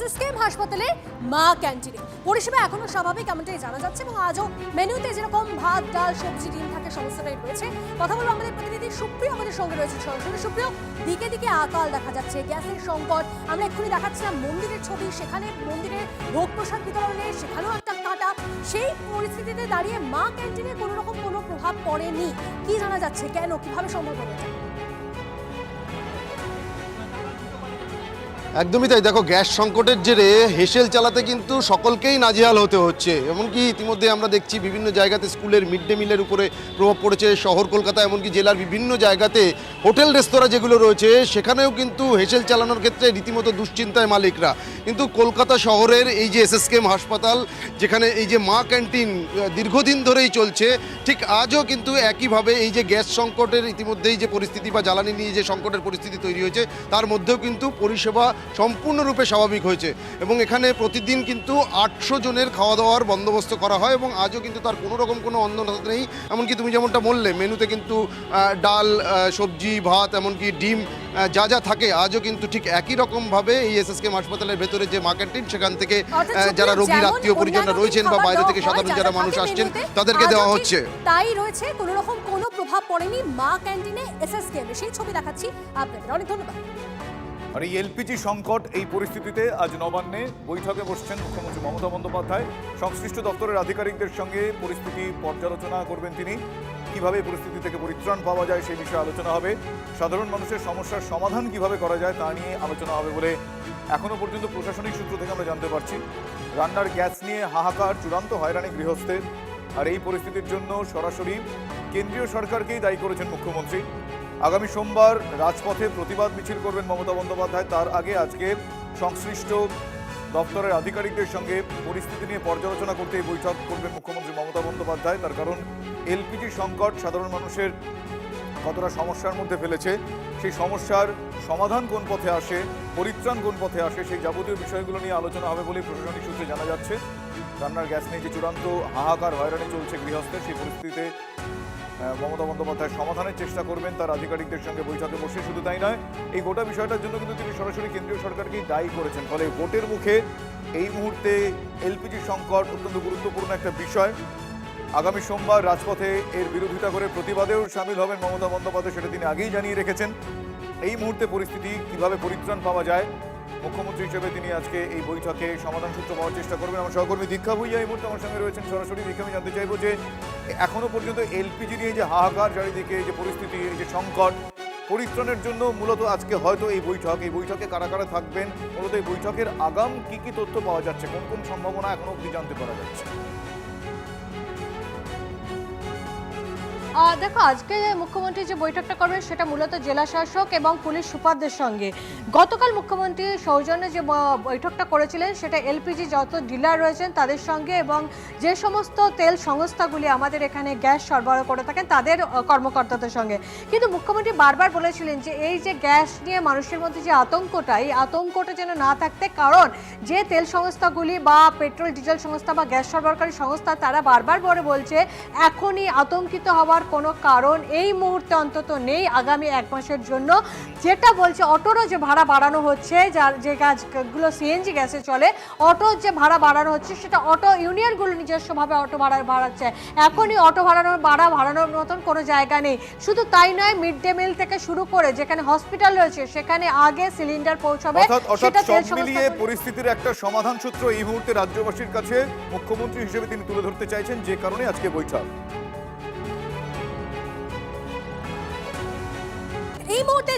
SSKM হাসপাতালে মা ক্যান্টিনে পরিষেবা এখনো স্বাভাবিক এমনটাই জানা যাচ্ছে এবং আজও মেনুতে যেরকম ভাত ডাল সবজি ডিম থাকে সমস্তটাই রয়েছে। কথা বলবো আমাদের প্রতিনিধি সুপ্রিয় আমাদের সঙ্গে রয়েছে সরাসরি। সুপ্রিয়, দিকে দিকে আকাল দেখা যাচ্ছে, গ্যাসের সংকট। আমরা এক্ষুনি দেখাচ্ছিলাম মন্দিরের ছবি, সেখানে মন্দিরের ভোগ প্রসাদ বিতরণে সেখানেও একটা কাটা। সেই পরিস্থিতিতে দাঁড়িয়ে মা ক্যান্টিনে কোনো রকম কোনো প্রভাব পড়েনি, কি জানা যাচ্ছে, কেন, কিভাবে সম্ভব হবে? একদমই তাই। দেখো, গ্যাস সংকটের জেরে হেসেল চালাতে কিন্তু সকলকেই নাজেহাল হতে হচ্ছে। এমনকি ইতিমধ্যে আমরা দেখছি বিভিন্ন জায়গাতে স্কুলের মিড ডে মিলের উপরে প্রভাব পড়েছে। শহর কলকাতা এমনকি জেলার বিভিন্ন জায়গাতে হোটেল রেস্তোরাঁ যেগুলো রয়েছে সেখানেও কিন্তু হেসেল চালানোর ক্ষেত্রে রীতিমতো দুশ্চিন্তায় মালিকরা। কিন্তু কলকাতা শহরের এই যে এসএসকেএম হাসপাতাল, যেখানে এই যে মা ক্যান্টিন দীর্ঘদিন ধরেই চলছে, ঠিক আজও কিন্তু একইভাবে এই যে গ্যাস সংকটের ইতিমধ্যেই যে পরিস্থিতি বা জ্বালানি নিয়ে যে সংকটের পরিস্থিতি তৈরি হয়েছে তার মধ্যেও কিন্তু পরিষেবা সম্পূর্ণরূপে স্বাভাবিক হয়েছে এবং এখানে প্রতিদিন কিন্তু 800 জনের খাওয়া দাওয়ার বন্দোবস্ত করা হয় এবং আজও কিন্তু তার কোনো রকম কোনো অন্যতা নেই। এমনকি তুমি যেমনটা বললে, মেনুতে কিন্তু ডাল, সবজি, ভাত, এমনকি ডিম যা যা থাকে আজও কিন্তু ঠিক একই রকমভাবে এই এসএসকেএম হাসপাতালের ভেতরে যে মা ক্যান্টিন, সেখান থেকে যারা রোগীর আত্মীয় পরিজনরা রয়েছেন বা বাইরে থেকে সাধারণ যারা মানুষ আসছেন তাদেরকে দেওয়া হচ্ছে। তাই রয়েছে, কোনো রকম কোনো প্রভাব পড়েনি মা ক্যান্টিনে এসএসকেএম। সেই ছবি দেখাচ্ছি আপনাদের। অনেক ধন্যবাদ। আর এই এলপিজি সংকট, এই পরিস্থিতিতে আজ নবান্নে বৈঠকে বসছেন মুখ্যমন্ত্রী মমতা বন্দ্যোপাধ্যায়। সংশ্লিষ্ট দপ্তরের আধিকারিকদের সঙ্গে পরিস্থিতি পর্যালোচনা করবেন তিনি। কিভাবে পরিস্থিতি থেকে পরিত্রাণ পাওয়া যায় সেই বিষয়ে আলোচনা হবে। সাধারণ মানুষের সমস্যার সমাধান কিভাবে করা যায় তা নিয়ে আলোচনা হবে বলে এখনো পর্যন্ত প্রশাসনিক সূত্র থেকে আমরা জানতে পারছি। রান্নার গ্যাস নিয়ে হাহাকার, চূড়ান্ত হয়রানি গৃহস্থের। আর এই পরিস্থিতির জন্য সরাসরি কেন্দ্রীয় সরকারকেই দায়ী করেছেন মুখ্যমন্ত্রী। আগামী সোমবার রাজপথে প্রতিবাদ মিছিল করবেন মমতা বন্দ্যোপাধ্যায়। তার আগে আজকে সংশ্লিষ্ট দপ্তরের আধিকারিকদের সঙ্গে পরিস্থিতি নিয়ে পর্যালোচনা করতে এই বৈঠক করবেন মুখ্যমন্ত্রী মমতা বন্দ্যোপাধ্যায়। তার কারণ এলপিজি সংকট সাধারণ মানুষের কতটা সমস্যার মধ্যে ফেলেছে, সেই সমস্যার সমাধান কোন পথে আসে, পরিত্রাণ কোন পথে আসে, সেই যাবতীয় বিষয়গুলো নিয়ে আলোচনা হবে বলে প্রশাসনিক সূত্রে জানা যাচ্ছে। রান্নার গ্যাস নিয়ে যে চূড়ান্ত হাহাকার হয়রানি চলছে গৃহস্থের, সেই পরিস্থিতিতে মমতা বন্দ্যোপাধ্যায় সমাধানের চেষ্টা করবেন তার আধিকারিকদের সঙ্গে বৈঠকে বসে। শুধু তাই নয়, এই গোটা বিষয়টার জন্য কিন্তু তিনি সরাসরি কেন্দ্রীয় সরকারকেই দায়ী করেছেন। ফলে ভোটের মুখে এই মুহূর্তে এলপিজি সংকট অত্যন্ত গুরুত্বপূর্ণ একটা বিষয়। আগামী সোমবার রাজপথে এর বিরোধিতা করে প্রতিবাদেও সামিল হবেন মমতা বন্দ্যোপাধ্যায়, সেটা তিনি আগেই জানিয়ে রেখেছেন। এই মুহূর্তে পরিস্থিতি কিভাবে পরিত্রাণ পাওয়া যায়, মুখ্যমন্ত্রী হিসেবে তিনি আজকে এই বৈঠকে সমাধান সূত্র পাওয়ার চেষ্টা করবেন। আমার সহকর্মী দীক্ষা ভুইয়া এই মুহূর্তে আমার সঙ্গে রয়েছেন সরাসরি। দীক্ষা, আমি জানতে চাইবো যে এখনো পর্যন্ত এলপিজি নিয়ে যে হাহাকার, চারিদিকে যে পরিস্থিতি, এই যে সংকট, পরিত্রাণের জন্য মূলত আজকে হয়তো এই বৈঠকে কারা কারা থাকবেন, মূলত এই বৈঠকের আগাম কি তথ্য পাওয়া যাচ্ছে, কোন কোন সম্ভাবনা এখনো অবধি জানতে পারা যাচ্ছে? দেখো, আজকে মুখ্যমন্ত্রী যে বৈঠকটা করবেন সেটা মূলত জেলা শাসক এবং পুলিশ সুপারদের সঙ্গে। গতকাল মুখ্যমন্ত্রী সৌজন্যে যে বৈঠকটা করেছিলেন সেটা এলপিজি যত ডিলার রয়েছেন তাদের সঙ্গে এবং যে সমস্ত তেল সংস্থাগুলি আমাদের এখানে গ্যাস সরবরাহ করে থাকেন তাদের কর্মকর্তাদের সঙ্গে। কিন্তু মুখ্যমন্ত্রী বারবার বলেছিলেন যে এই যে গ্যাস নিয়ে মানুষের মধ্যে যে আতঙ্কটা, এই আতঙ্কটা যেন না থাকতে, কারণ যে তেল সংস্থাগুলি বা পেট্রোল ডিজেল সংস্থা বা গ্যাস সরবরাহকারী সংস্থা তারা বারবার বলছে এখনই আতঙ্কিত হওয়ার কোনো কারণ এই মুহূর্তে অন্তত নেই। আগামী 1 মাসের জন্য যেটা বলছে, অটোরও যে ভাড়া বাড়ানো হচ্ছে, যার যে গাছগুলো সিএনজি গ্যাসে চলে, অটোর যে ভাড়া বাড়ানো হচ্ছে সেটা অটো ইউনিয়নগুলো নিজস্বভাবে অটো ভাড়া বাড়াচ্ছে। এখনই অটো ভাড়ানোর মতন কোনো জায়গা নেই। শুধু তাই নয়, মিড ডে মিল থেকে শুরু করে যেখানে হসপিটাল রয়েছে সেখানে আগে সিলিন্ডার পৌঁছাবে। অর্থাৎ সব মিলিয়ে পরিস্থিতির একটা সমাধান সূত্র এই মুহূর্তে রাজ্যবাসীর কাছে মুখ্যমন্ত্রী হিসেবে তিনি তুলে ধরতে চাইছেন, যে কারণে আজকে বৈঠক। এই মুহূর্তে